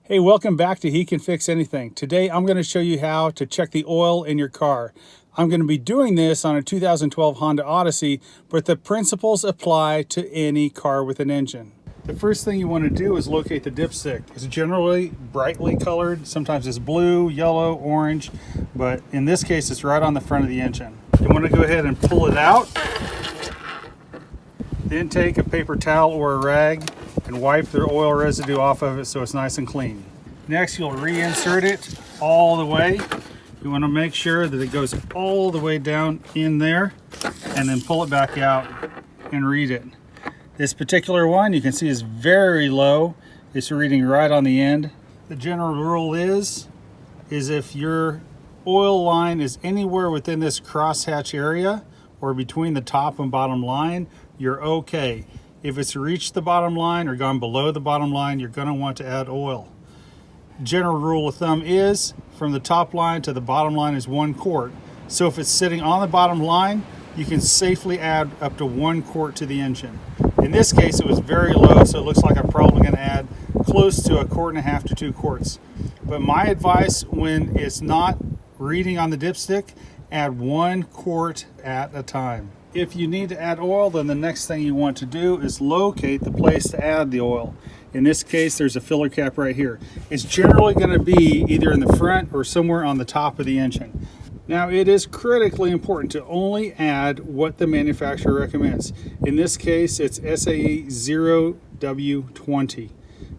Hey, welcome back to He Can Fix Anything. Today I'm going to show you how to check the oil in your car. I'm going to be doing this on a 2012 Honda Odyssey, but the principles apply to any car with an engine. The first thing you want to do is locate the dipstick. It's generally brightly colored. Sometimes it's blue, yellow, orange, but in this case it's right on the front of the engine. You want to go ahead and pull it out. Then take a paper towel or a rag and wipe the oil residue off of it so it's nice and clean. Next, you'll reinsert it all the way. You want to make sure that it goes all the way down in there and then pull it back out and read it. This particular one you can see is very low. It's reading right on the end. The general rule is if your oil line is anywhere within this crosshatch area or between the top and bottom line, you're okay. If it's reached the bottom line or gone below the bottom line, you're going to want to add oil. General rule of thumb is from the top line to the bottom line is 1 quart. So if it's sitting on the bottom line, you can safely add up to 1 quart to the engine. In this case, it was very low, so it looks like I'm probably going to add close to 1.5 quarts to 2 quarts. But my advice when it's not reading on the dipstick, add 1 quart at a time. If you need to add oil, then the next thing you want to do is locate the place to add the oil. In this case, there's a filler cap right here. It's generally going to be either in the front or somewhere on the top of the engine. Now, it is critically important to only add what the manufacturer recommends. In this case, it's SAE 0W20.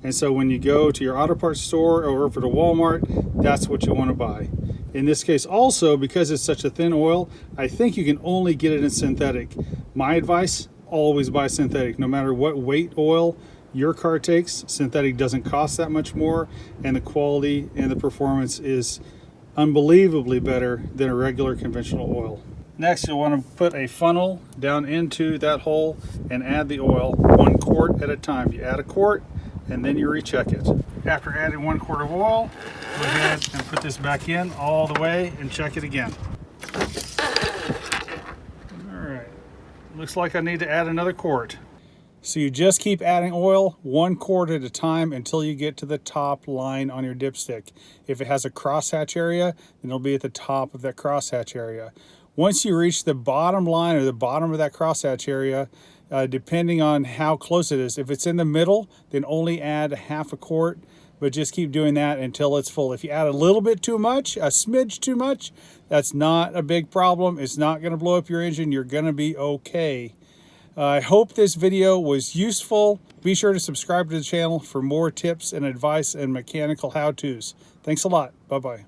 And so when you go to your auto parts store or over to Walmart, that's what you want to buy. In this case also, because it's such a thin oil, I think you can only get it in synthetic. My advice, always buy synthetic. No matter what weight oil your car takes, synthetic doesn't cost that much more, and the quality and the performance is unbelievably better than a regular conventional oil. Next, you'll want to put a funnel down into that hole and add the oil 1 quart at a time. You add 1 quart and then you recheck it. After adding 1 quart of oil, go ahead and put this back in all the way and check it again. All right, looks like I need to add another quart. So you just keep adding oil 1 quart at a time until you get to the top line on your dipstick. If it has a crosshatch area, then it'll be at the top of that crosshatch area. Once you reach the bottom line or the bottom of that crosshatch area, depending on how close it is, if it's in the middle, then only add 1/2 quart, but just keep doing that until it's full. If you add a little bit too much, a smidge too much, that's not a big problem. It's not going to blow up your engine. You're going to be okay. I hope this video was useful. Be sure to subscribe to the channel for more tips and advice and mechanical how-tos. Thanks a lot. Bye-bye.